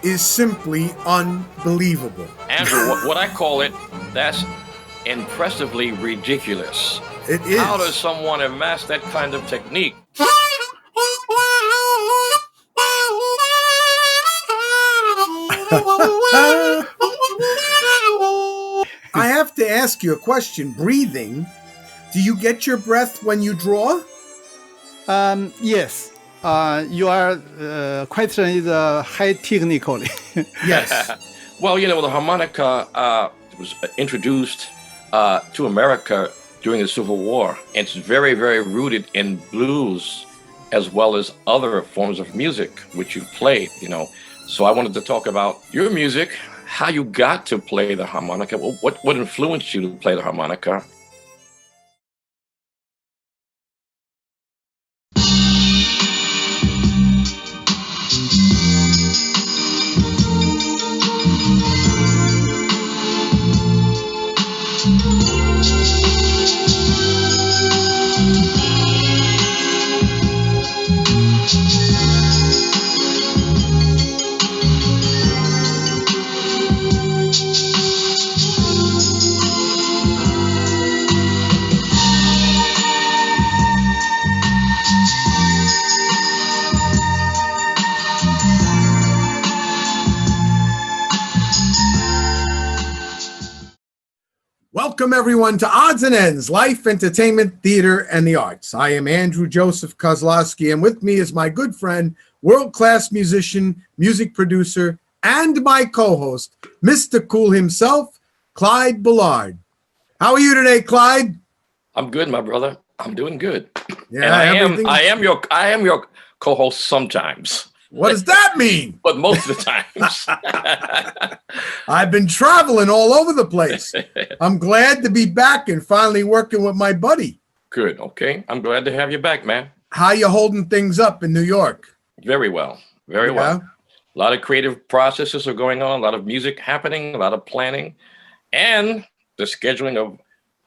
is simply unbelievable. Andrew, what I call it, that's impressively ridiculous. It is. How does someone amass that kind of technique? I have to ask you a question. Breathing, do you get your breath when you draw? Yes. Your question is high technically. Yes. Well, the harmonica was introduced to America during the Civil War. It's very, very rooted in blues as well as other forms of music which you played, So I wanted to talk about your music, how you got to play the harmonica, what influenced you to play the harmonica. Welcome, everyone, to Odds and Ends, Life, Entertainment, Theater, and the Arts. I am Andrew Joseph Kozlowski, and with me is my good friend, world-class musician, music producer, and my co-host, Mr. Cool himself, Clyde Ballard. How are you today, Clyde? I'm good, my brother. I'm doing good. Yeah, and I am your co-host sometimes. What does that mean? But most of the times. I've been traveling all over the place. I'm glad to be back and finally working with my buddy. Good. Okay. I'm glad to have you back, man. How you holding things up in New York? Very well. Very well. A lot of creative processes are going on, a lot of music happening, a lot of planning, and the scheduling of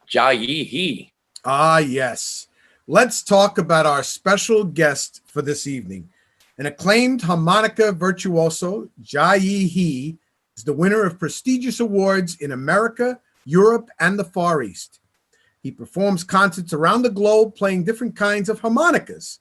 Jiayi He. Ah, yes. Let's talk about our special guest for this evening. An acclaimed harmonica virtuoso, Jiayi He is the winner of prestigious awards in America, Europe, and the Far East. He performs concerts around the globe playing different kinds of harmonicas: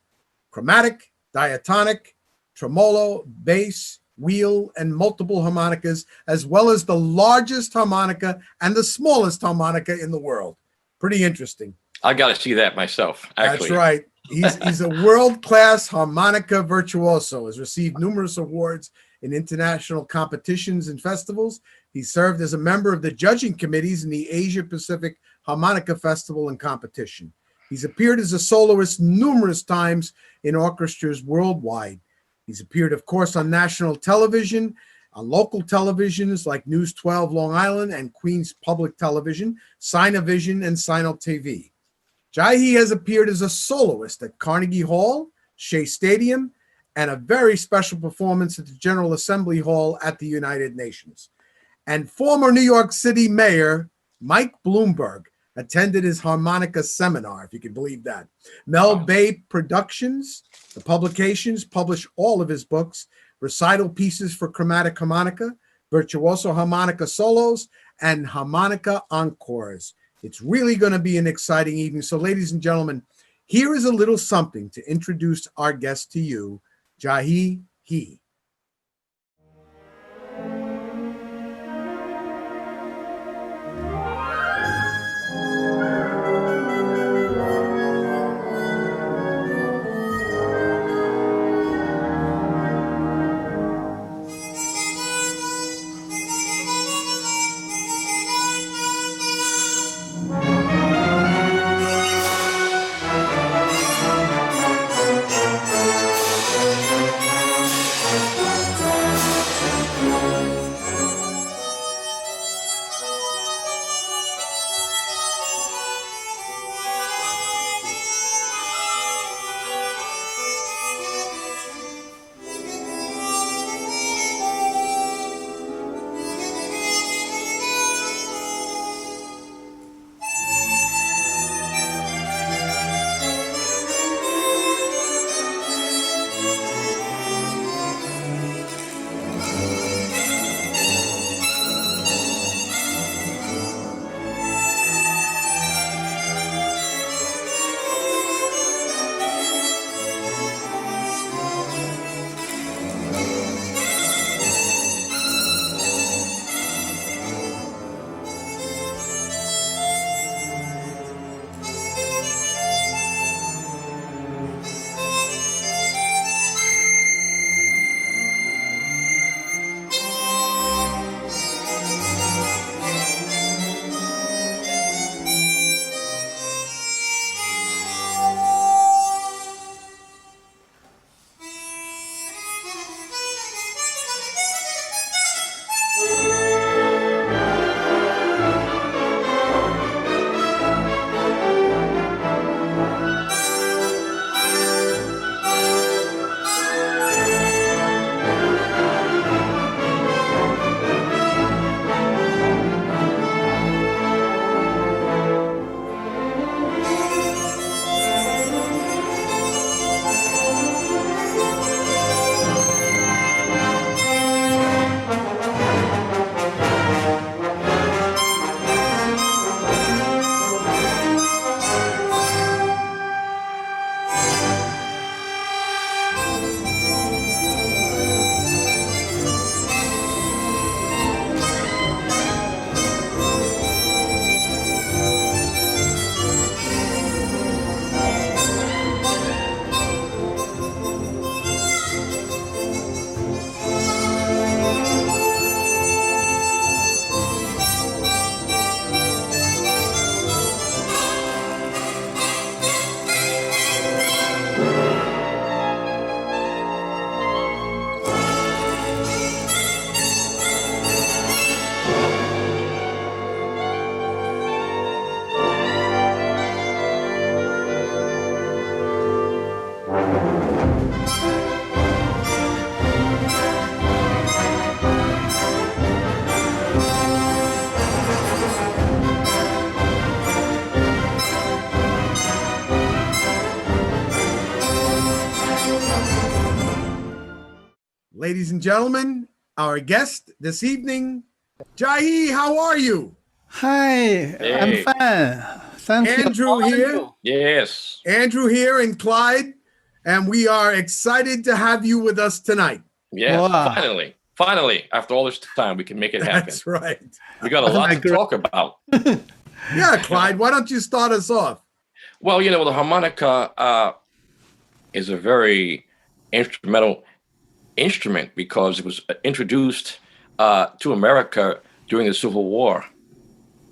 chromatic, diatonic, tremolo, bass, wheel, and multiple harmonicas, as well as the largest harmonica and the smallest harmonica in the world. Pretty interesting. I got to see that myself, actually. That's right. He's a world-class harmonica virtuoso, has received numerous awards in international competitions and festivals. He served as a member of the judging committees in the Asia Pacific Harmonica Festival and Competition. He's appeared as a soloist numerous times in orchestras worldwide. He's appeared, of course, on national television, on local televisions like News 12 Long Island and Queens Public Television, Sinovision, and Sino TV. Jiayi has appeared as a soloist at Carnegie Hall, Shea Stadium, and a very special performance at the General Assembly Hall at the United Nations. And former New York City Mayor Mike Bloomberg attended his harmonica seminar, if you can believe that. Mel Bay Productions, the publications, publish all of his books, recital pieces for chromatic harmonica, virtuoso harmonica solos, and harmonica encores. It's really going to be an exciting evening. So, ladies and gentlemen, here is a little something to introduce our guest to you, Jiayi He. Ladies and gentlemen, our guest this evening, Jiayi He, how are you? Hi, I'm Hey. fine. Thank you. Andrew How are here. you? Yes. Andrew here and Clyde, and we are excited to have you with us tonight. Yes. Wow. Finally, after all this time, we can make it happen. That's right. We got a lot to talk about. Yeah, Clyde, why don't you start us off? Well, the harmonica is a very instrumental instrument because it was introduced to America during the Civil War.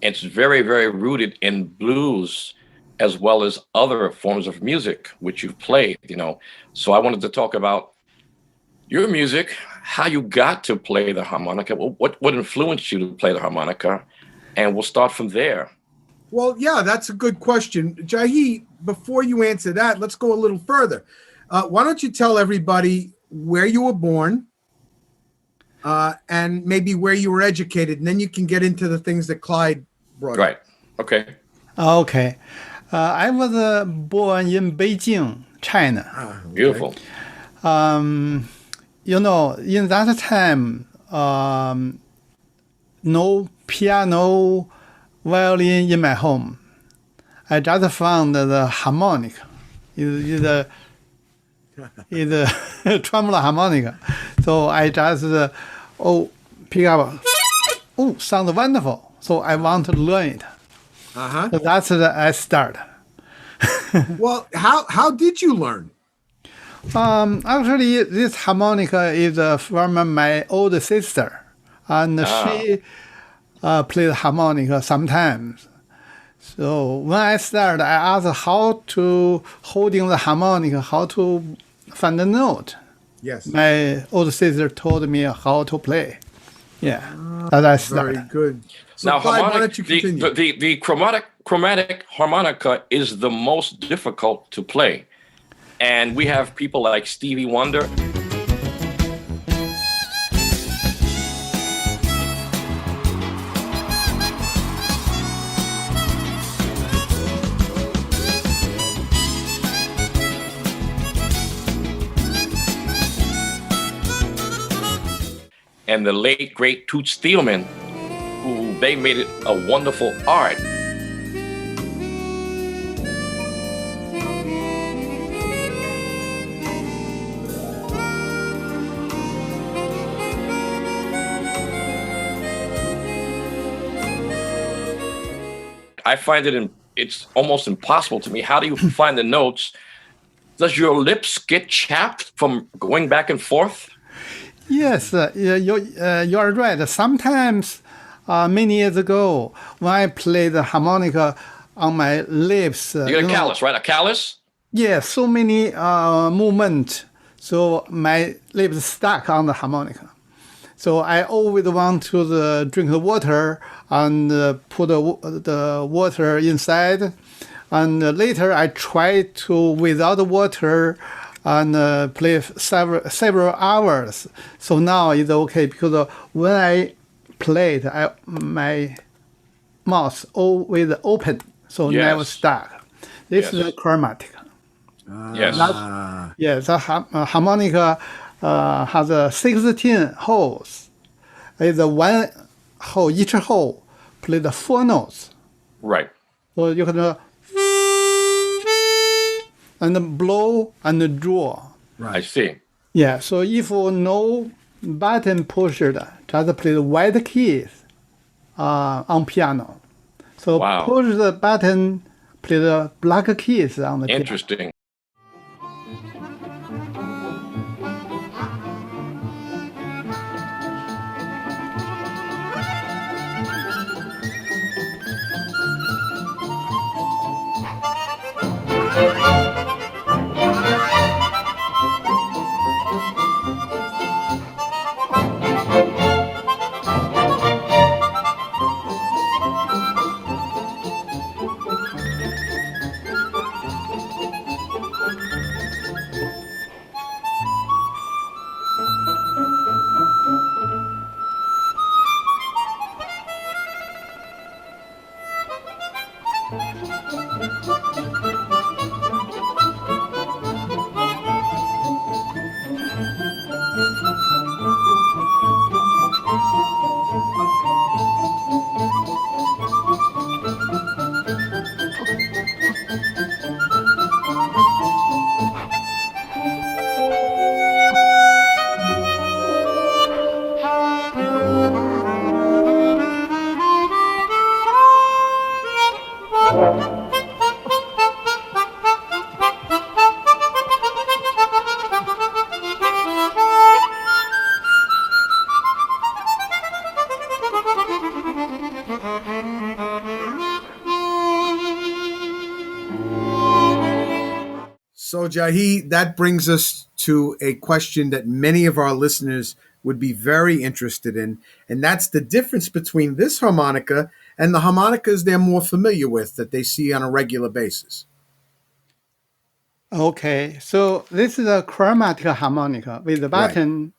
It's very, very rooted in blues as well as other forms of music, which you've played, So I wanted to talk about your music, how you got to play the harmonica, what influenced you to play the harmonica, and we'll start from there. Well, yeah, that's a good question. Jiayi He, before you answer that, let's go a little further. Why don't you tell everybody where you were born and maybe where you were educated, and then you can get into the things that Clyde brought up. Right. Okay. Okay. I was born in Beijing, China. Okay. Beautiful. In that time, no piano, violin in my home. I just found the harmonica. Is a tremolo harmonica. So I just pick up. Oh, sounds wonderful. So I want to learn it. Uh-huh. So that's I start. Well, how did you learn? Actually, this harmonica is from my older sister, and she plays harmonica sometimes. So when I started, I asked how to holding the harmonica, how to find the note. Yes. My older sister told me how to play. Yeah, that I started. Very good. So Now, Clyde, why don't you continue? the chromatic harmonica is the most difficult to play. And we have people like Stevie Wonder. And the late, great Toots Thielemans, who they made it a wonderful art. I find it's almost impossible to me. How do you find the notes? Does your lips get chapped from going back and forth? Yes, you are right. Sometimes, many years ago, when I played the harmonica on my lips, You get a callus, right? A callus? yeah, so many movement, so my lips stuck on the harmonica. So I always want to drink the water and put the water inside. And later I try to, without water, and play several hours. So now it's okay because when I played, my mouth always open, so Yes. never stuck. This Yes. is a chromatic. Yes. Yes, the harmonica has 16 holes. It's one hole, each hole play the 4 notes. Right. So you can and blow and draw. I see. Yeah, so if no button pushed, just play the white keys on piano. So Wow. push the button, play the black keys on the piano. Interesting. So, Jiayi, that brings us to a question that many of our listeners would be very interested in, and that's the difference between this harmonica and the harmonicas they're more familiar with that they see on a regular basis. Okay, so this is a chromatic harmonica with the button.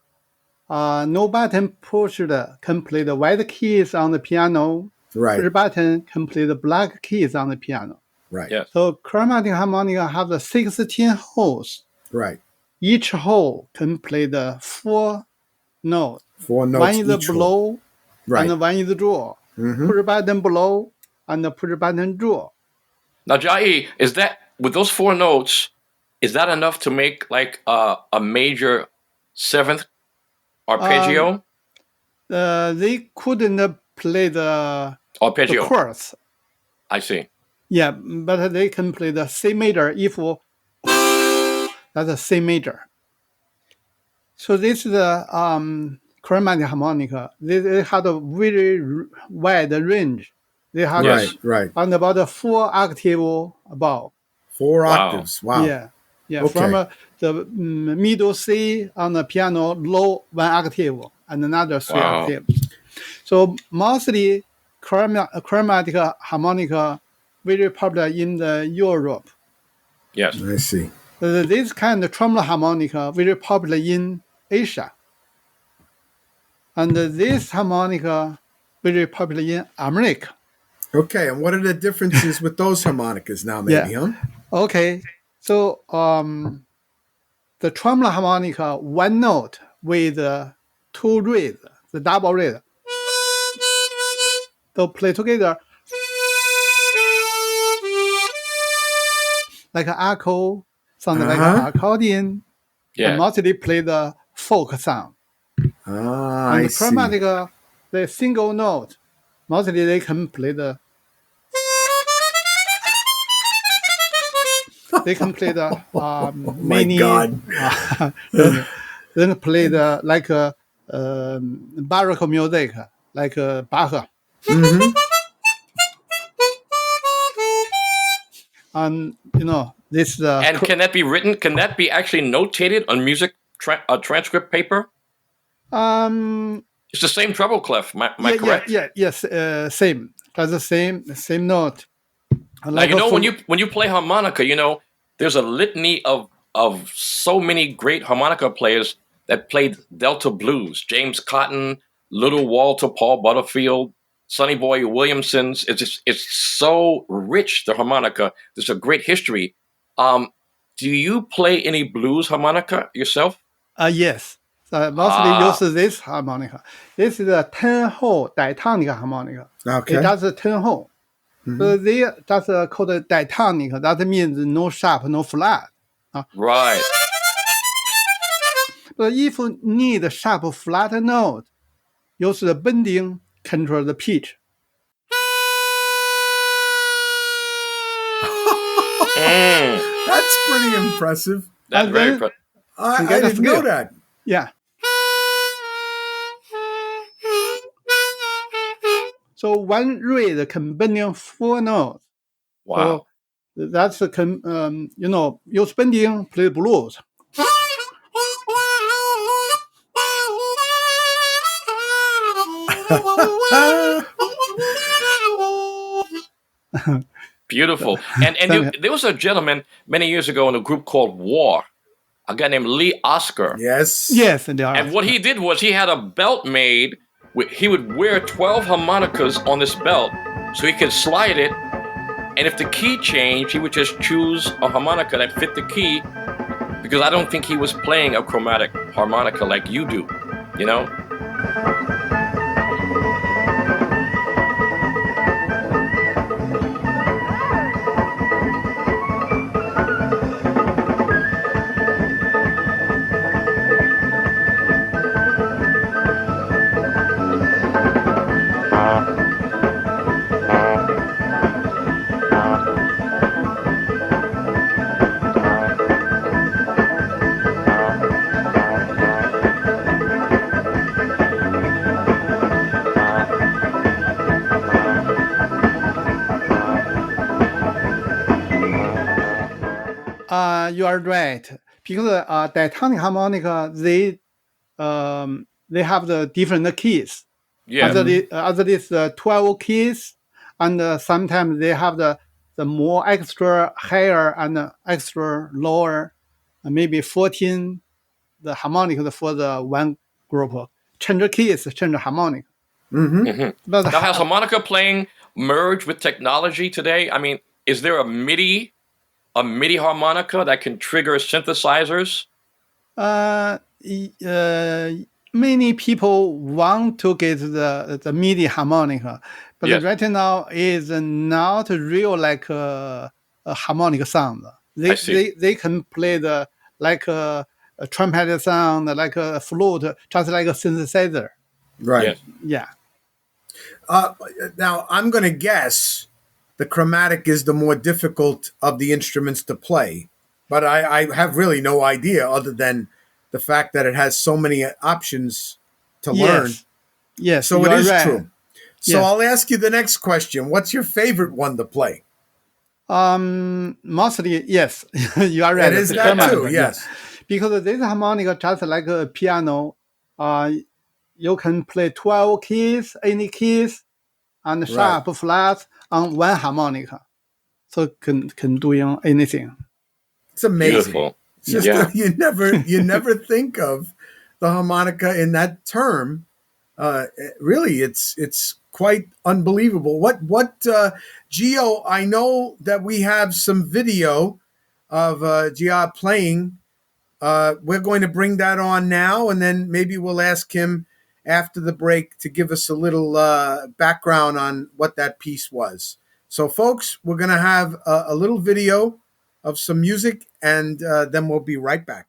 No button pushed, complete the white keys on the piano. Right. Push button, complete the black keys on the piano. Right. Yes. So chromatic harmonica has 16 holes. Right. Each hole can play the 4 notes. 4 notes One is each hole. blow, Right. and one is draw. Push button blow, and push button draw. Now, Jiayi, is that with those 4 notes? Is that enough to make like a major 7th arpeggio? They couldn't play the Arpeggio. chords. I see. Yeah, but they can play the C major if that's a C major. So this is a chromatic harmonica. They had a very wide range. They have Yes. Right. on about 4 octave above. 4 Wow. octaves. Wow. Yeah. Okay. From the middle C on the piano, low 1 octave and another 3 Wow. octaves. So mostly chromatic harmonica very popular in the Europe. Yes. I see. This kind of tremolo harmonica very popular in Asia. And this harmonica very popular in America. Okay, and what are the differences with those harmonicas now, maybe, huh? Okay, so the tremolo harmonica, 1 note with 2 reeds, the double reed. They'll play together like an echo, sound like an accordion. Yeah. And mostly play the folk sound. Ah, And I the see. chromatic, the single note, mostly they can play the. They can play the many. God. Then play the like baroque music, like Bach. And this. And can that be written? Can that be actually notated on music transcript paper? It's the same treble clef. Am I correct? Yes, same. That's the same note. Now, when you play harmonica, there's a litany of so many great harmonica players that played Delta blues. James Cotton, Little Walter, Paul Butterfield, Sonny Boy Williamson's. It's so rich, the harmonica. There's a great history. Do you play any blues harmonica yourself? Yes. So mostly use this harmonica. This is a 10-hole diatonic harmonica. Okay. It does a 10-hole. So that's called diatonic. That means no sharp, no flat. Right. But if you need a sharp flat note, use the bending control the pitch. That's pretty impressive. That's very impressive. I get a didn't know skill. that. Yeah. So 1 reed can bending 4 notes. Wow. So that's use bending play blues. Beautiful. And there was a gentleman many years ago in a group called War, a guy named Lee Oscar. Yes. Yes, they are. And what he did was he had a belt made. He would wear 12 harmonicas on this belt so he could slide it. And if the key changed, he would just choose a harmonica that fit the key, because I don't think he was playing a chromatic harmonica like you do, You are right. Because diatonic harmonica, they have the different keys. Yeah. Other is 12 keys, and sometimes they have the more extra higher and extra lower, maybe 14 the harmonica for the one group. Change keys, change harmonic. But Now, has harmonica playing merged with technology today? I mean, is there a MIDI harmonica that can trigger synthesizers? Many people want to get the MIDI harmonica, but Yes. right now is not real like a harmonic sound. I see. They can play the like a trumpet sound, like a flute, just like a synthesizer. Right. Yes. Yeah. Now, I'm going to guess the chromatic is the more difficult of the instruments to play, but I have really no idea other than the fact that it has so many options to learn. Yes. So you it are is right. true. So Yes. I'll ask you the next question. What's your favorite one to play? Mostly yes. You are right. It is The that harmonica, too, yeah. yes. Because this harmonica just like a piano, you can play 12 keys, any keys, and sharp, flat on one harmonica. So can doing anything. It's amazing. Beautiful. It's just Yeah. you never think of the harmonica in that term. Really, it's quite unbelievable. What Gio? I know that we have some video of Jiayi playing. We're going to bring that on now, and then maybe we'll ask him after the break to give us a little background on what that piece was. So, folks, we're going to have a little video of some music, and then we'll be right back.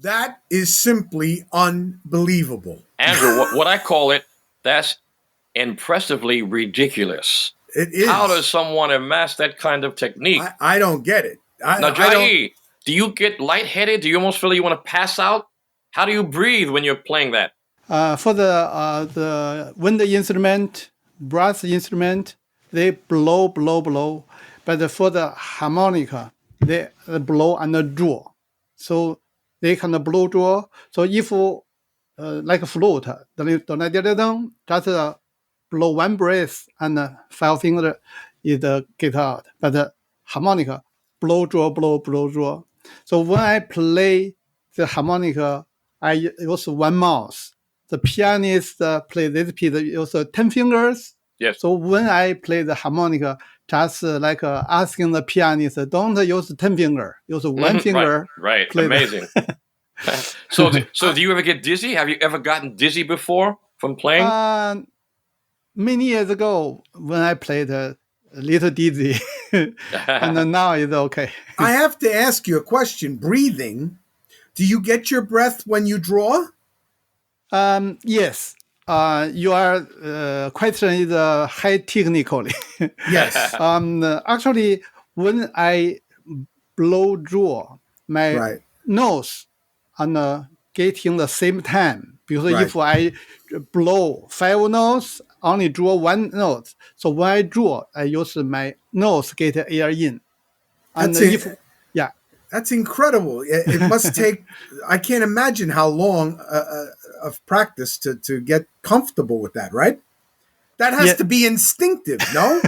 That is simply unbelievable. Andrew, what I call it, that's impressively ridiculous. It is. How does someone amass that kind of technique? I don't get it. Now, I don't. Jiayi, do you get lightheaded? Do you almost feel you want to pass out? How do you breathe when you're playing that? For the wind instrument, brass instrument, they blow. But for the harmonica, they blow and draw. So they can blow draw. So if like a flute, just blow one breath and 5 fingers is get out. But harmonica, blow draw. So when I play the harmonica, I use one mouth. The pianist play this piece use 10 fingers. Yes. So when I play the harmonica, just like asking the pianist, don't use 10 finger, use one finger. Right. Play Amazing. So do you ever get dizzy? Have you ever gotten dizzy before from playing? Many years ago, when I played a little dizzy, and now it's okay. I have to ask you a question. Breathing, do you get your breath when you draw? Yes. your question is high technically. Yes. Actually, when I blow draw, my Right. nose and getting the same time. Because Right. if I blow 5 notes, only draw 1 note. So when I draw, I use my nose get air in. And That's if it. yeah, That's incredible. It must take. I can't imagine how long of practice to get comfortable with that. Right. That has Yeah. to be instinctive. No.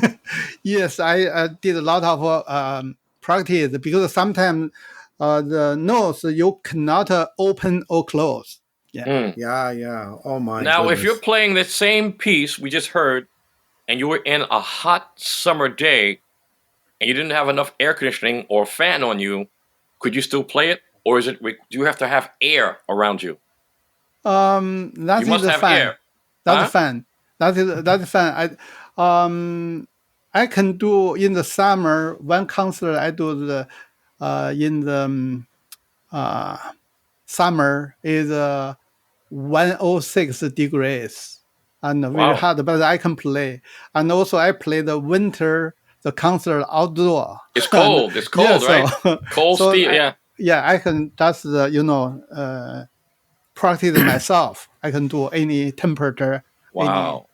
Yes, I did a lot of practice because sometimes the nose you cannot open or close. Yeah. Mm. Yeah. Yeah. Oh my. Now, if you're goodness. playing the same piece we just heard, and you were in a hot summer day, and you didn't have enough air conditioning or fan on you, could you still play it, or do you have to have air around you? That You must is have fun. air. That's Huh? fun. That's fun. I can do in the summer one concert. I do the in the summer is 106 degrees and very Wow. hot, but I can play. And also I play the winter the concert outdoor. It's cold. It's cold, right? Cold so steel. Yeah. I can just practice myself. I can do any temperature, any. Wow.